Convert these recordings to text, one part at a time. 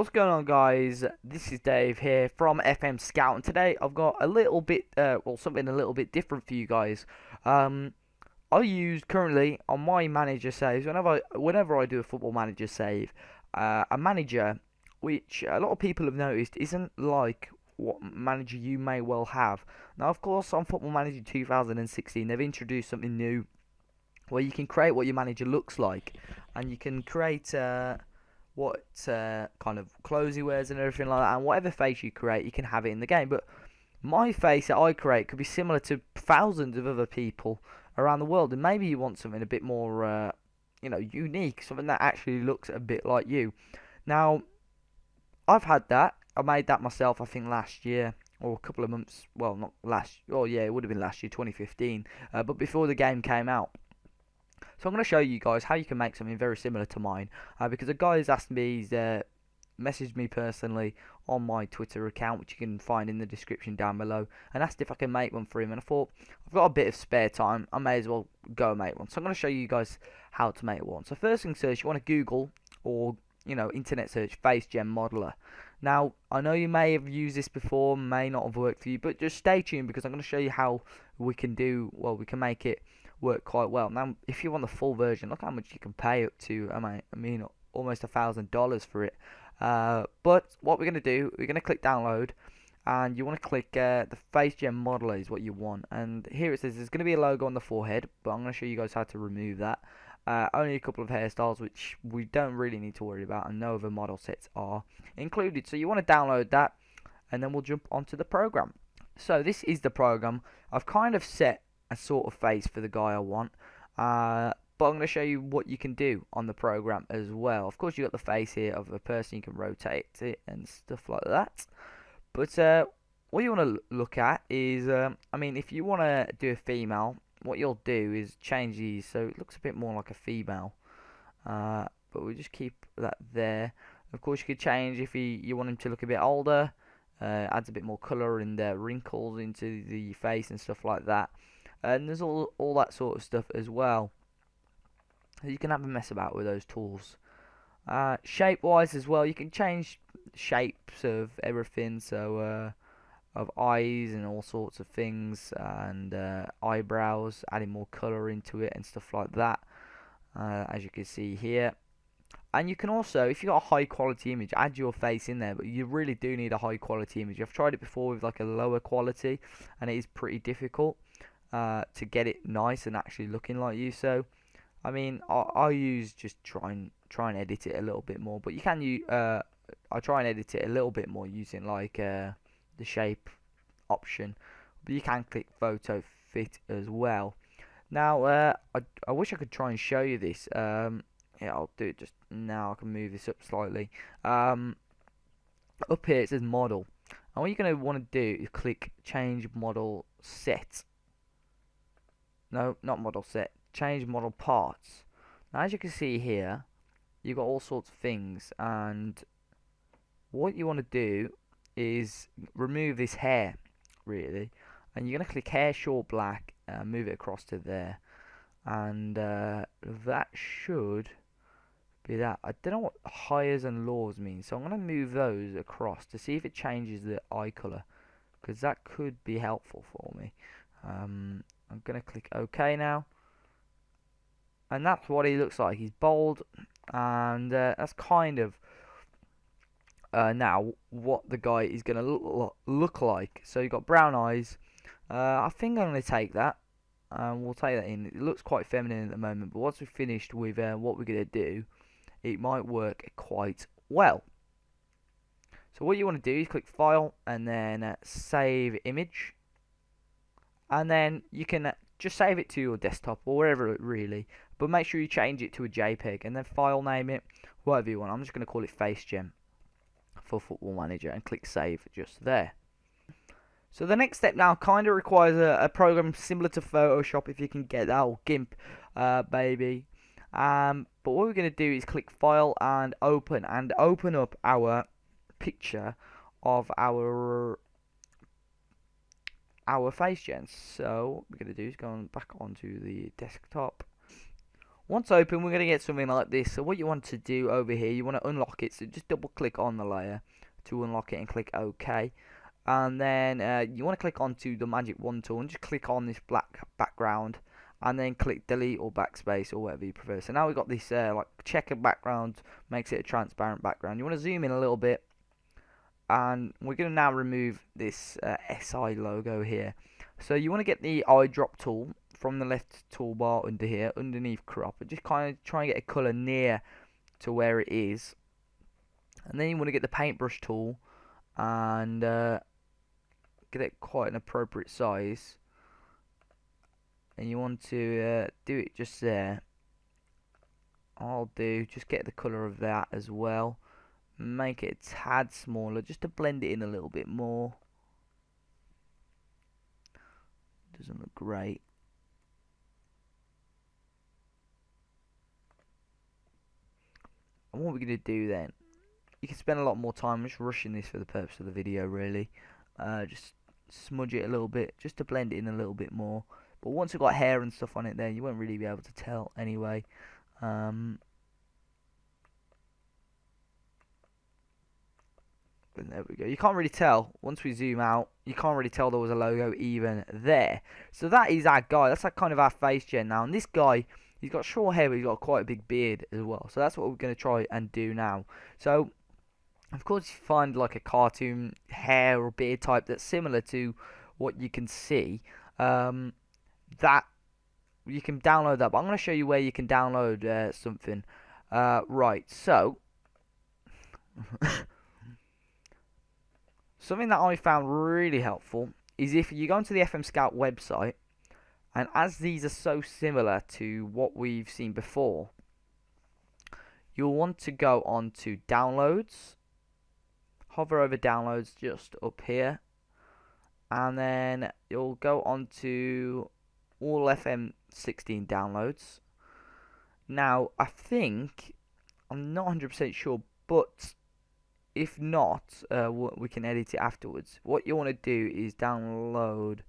What's going on, guys? This is Dave here from FM Scout, and today I've got a little bit, something a little bit different for you guys. Um, I use currently on my manager saves whenever I do a football manager save, a manager which a lot of people have noticed isn't like what manager you may well have. Now, of course, on Football Manager 2016, they've introduced something new where you can create what your manager looks like, and you can create what kind of clothes he wears and everything like that, and whatever face you create, you can have it in the game. But my face that I create could be similar to thousands of other people around the world, and maybe you want something a bit more, unique, something that actually looks a bit like you. Now, I've had that. I made that myself, I think, last year or a couple of months. Well, not last. Oh yeah, it would have been last year, 2015. But before the game came out. So I'm going to show you guys how you can make something very similar to mine, because a guy has asked me, he's messaged me personally on my Twitter account, which you can find in the description down below, and asked if I can make one for him. And I thought, I've got a bit of spare time, I may as well go make one. So I'm going to show you guys how to make one. So first things first, you want to Google or internet search FaceGen modeler. Now, I know you may have used this before, may not have worked for you, but just stay tuned because I'm going to show you how we can make it work quite well. Now, if you want the full version, look how much you can pay up to, I mean almost $1,000 for it. But what we're going to do, we're going to click download, and you want to click the FaceGen modeler is what you want. And here it says there's going to be a logo on the forehead, but I'm going to show you guys how to remove that. Only a couple of hairstyles which we don't really need to worry about, and no other model sets are included. So you want to download that, and then we'll jump onto the program. So this is the program. I've kind of set a sort of face for the guy I want, but I'm going to show you what you can do on the program as well. Of course, you got the face here of a person, you can rotate it and stuff like that. But what you want to look at is, if you want to do a female, what you'll do is change these so it looks a bit more like a female, but we'll just keep that there. Of course, you could change if you want him to look a bit older, adds a bit more colour and wrinkles into the face and stuff like that. And there's all that sort of stuff as well. So you can have a mess about with those tools. Shape wise as well, you can change shapes of everything, so of eyes and all sorts of things, and eyebrows, adding more colour into it and stuff like that, as you can see here. And you can also, if you've got a high quality image, add your face in there, but you really do need a high quality image. I've tried it before with like a lower quality, and it is pretty difficult to get it nice and actually looking like you. So I use just try and edit it a little bit more, but you can use I try and edit it a little bit more using like the shape option, but you can click photo fit as well. Now I wish I could try and show you this. Yeah, I'll do it just now. I can move this up slightly. Up here it says model, and what you're going to want to do is click change model set. No, not model set. Change model parts. Now, as you can see here, you've got all sorts of things, and what you want to do is remove this hair, really. And you're going to click hair short black, move it across to there, and that should be that. I don't know what highs and lows mean, so I'm going to move those across to see if it changes the eye color, because that could be helpful for me. I'm going to click OK now, and that's what he looks like. He's bold, and that's kind of now what the guy is going to look like. So you've got brown eyes. I think I'm going to take that, and we'll take that in. It looks quite feminine at the moment, but once we've finished with what we're going to do, it might work quite well. So what you want to do is click File, and then Save Image, and then you can just save it to your desktop or wherever really, but make sure you change it to a JPEG, and then file name it whatever you want. I'm just going to call it FaceGen for Football Manager, and click Save just there. So the next step now kind of requires a program similar to Photoshop, if you can get that, or GIMP, baby. But what we're going to do is click File and open up our picture of our FaceGen. So what we're going to do is go back onto the desktop. once open, we're going to get something like this. So what you want to do over here, you want to unlock it. So just double click on the layer to unlock it and click OK. And then you want to click onto the magic wand tool and just click on this black background. And then click delete or backspace or whatever you prefer. So now we've got this like checkered background, makes it a transparent background. You want to zoom in a little bit. And we're going to now remove this SI logo here. So you want to get the eyedrop tool from the left toolbar under here, underneath crop, and just kind of try and get a colour near to where it is. And then you want to get the paintbrush tool and get it quite an appropriate size. And you want to do it just there. I'll do just get the colour of that as well. Make it a tad smaller just to blend it in a little bit more. Doesn't look great. And what we're going to do then, you can spend a lot more time just rushing this for the purpose of the video really. Just smudge it a little bit just to blend it in a little bit more. But once you've got hair and stuff on it there, you won't really be able to tell anyway. And there we go. You can't really tell. Once we zoom out, you can't really tell there was a logo even there. So that is our guy. That's like kind of our FaceGen now. And this guy, he's got short hair, but he's got quite a big beard as well. So that's what we're going to try and do now. So, of course, you find like a cartoon hair or beard type that's similar to what you can see. That you can download that. But I'm going to show you where you can download something. Right, so... Something that I found really helpful is if you go onto the FM Scout website, and as these are so similar to what we've seen before, you'll want to go on to downloads, hover over downloads just up here, and then you'll go on to all FM16 downloads. Now, I think, I'm not 100% sure, but if not, we can edit it afterwards. What you want to do is download,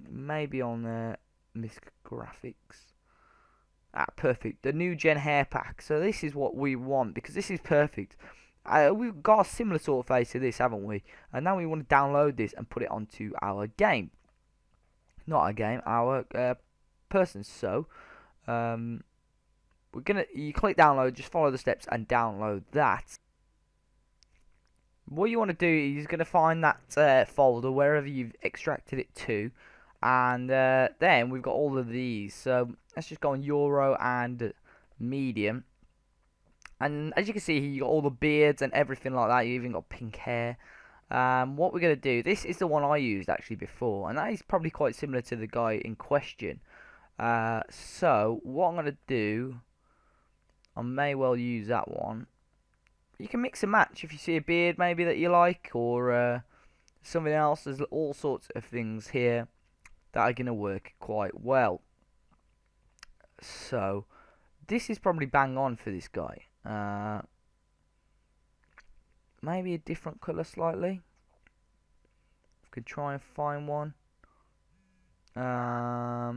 maybe on Misc Graphics. Perfect. The Newgen hair pack. So this is what we want because this is perfect. We've got a similar sort of face to this, haven't we? And now we want to download this and put it onto our game. Not our game, our person. So you click download, just follow the steps and download that. What you want to do is you're going to find that folder wherever you've extracted it to, and then we've got all of these. So let's just go on Euro and Medium, and as you can see here, you got all the beards and everything like that. You even got pink hair. What we're going to do, this is the one I used actually before, and that is probably quite similar to the guy in question. So what I'm going to do, I may well use that one. You can mix and match if you see a beard maybe that you like, or something else. There's all sorts of things here that are going to work quite well. So this is probably bang on for this guy. Maybe a different colour slightly. We could try and find one. I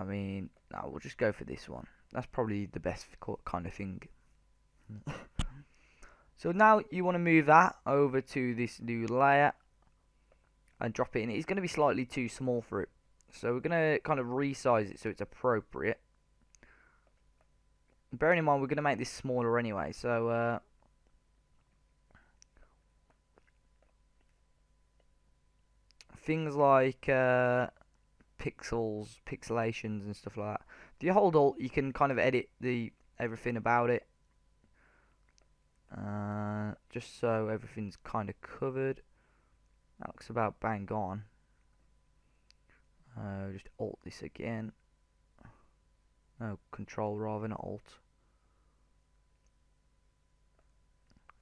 mean, no, we'll just go for this one. That's probably the best kind of thing. So now you want to move that over to this new layer and drop it in. It's going to be slightly too small for it. So we're going to kind of resize it so it's appropriate. Bearing in mind we're going to make this smaller anyway. So things like pixels, pixelations and stuff like that. If you hold Alt, you can kind of edit everything about it. Just so everything's kind of covered. That looks about bang on. Just Alt this again. No, Control rather, not Alt.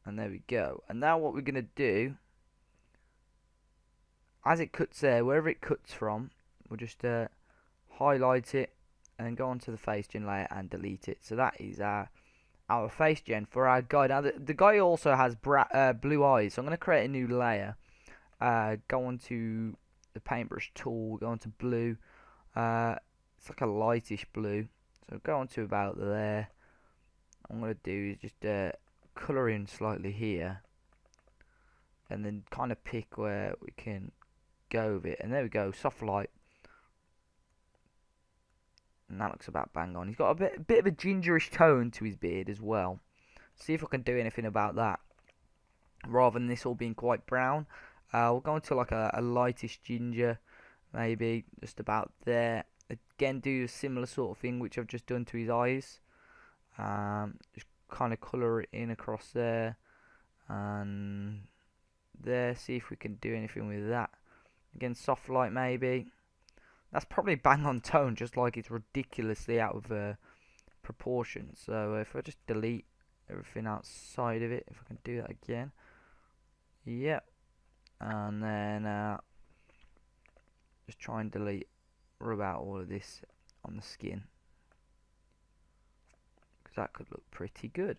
And there we go. And now what we're going to do, as it cuts there, wherever it cuts from, we'll just highlight it and then go onto the FaceGen layer and delete it. So that is our FaceGen for our guy. Now the guy also has blue eyes, so I'm going to create a new layer. Go onto the paintbrush tool, go onto blue. It's like a lightish blue. So go on to about there. What I'm going to do is just colour in slightly here. And then kind of pick where we can go with it. And there we go, soft light. And that looks about bang on. He's got a bit of a gingerish tone to his beard as well. See if I can do anything about that. Rather than this all being quite brown. We'll go into like a lightish ginger. Maybe just about there. Again, do a similar sort of thing which I've just done to his eyes. Just kind of colour it in across there. And there. See if we can do anything with that. Again, soft light maybe. That's probably bang on tone, just like it's ridiculously out of proportion. So if I just delete everything outside of it, if I can do that again. Yep. And then just try and rub out all of this on the skin. Because that could look pretty good.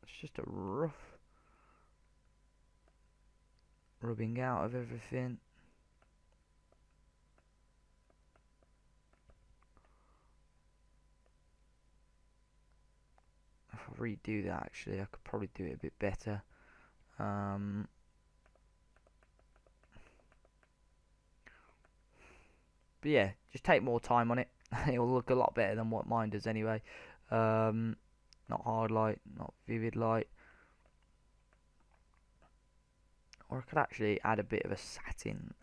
It's just a rough rubbing out of everything. If I redo that, actually, I could probably do it a bit better. But yeah, just take more time on it. It'll look a lot better than what mine does anyway. Not hard light, not vivid light. Or I could actually add a bit of a satin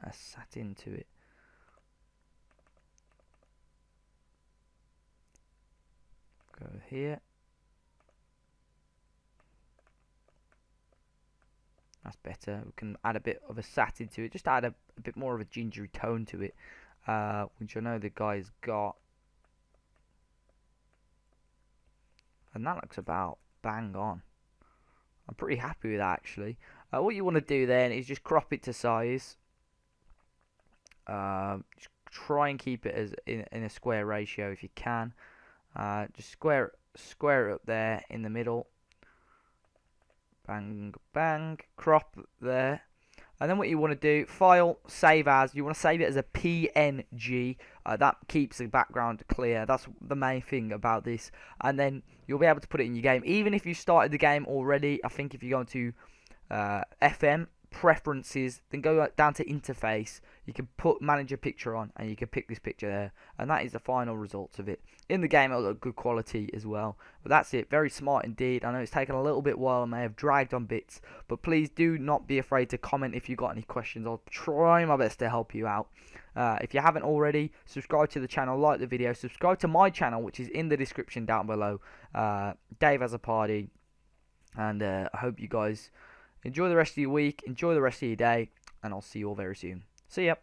to it. Go here. That's better. We can add a bit of a satin to it. Just add a bit more of a gingery tone to it. Which I know the guy's got. And that looks about bang on. I'm pretty happy with that, actually. What you want to do then is just crop it to size. Just try and keep it as in a square ratio if you can. Just square it up there in the middle. Bang, bang, crop there. And then what you want to do, file, save as. You want to save it as a PNG. That keeps the background clear. That's the main thing about this. And then you'll be able to put it in your game. Even if you started the game already, I think if you go to FM, preferences, then go down to interface, you can manage a picture on, and you can pick this picture there. And that is the final results of it. In the game, it'll look good quality as well. But that's it. Very smart indeed. I know it's taken a little bit while. I may have dragged on bits. But please do not be afraid to comment if you've got any questions. I'll try my best to help you out. If you haven't already, subscribe to the channel, like the video. Subscribe to my channel, which is in the description down below. Dave has a party. And I hope you guys enjoy the rest of your week. Enjoy the rest of your day. And I'll see you all very soon. See ya.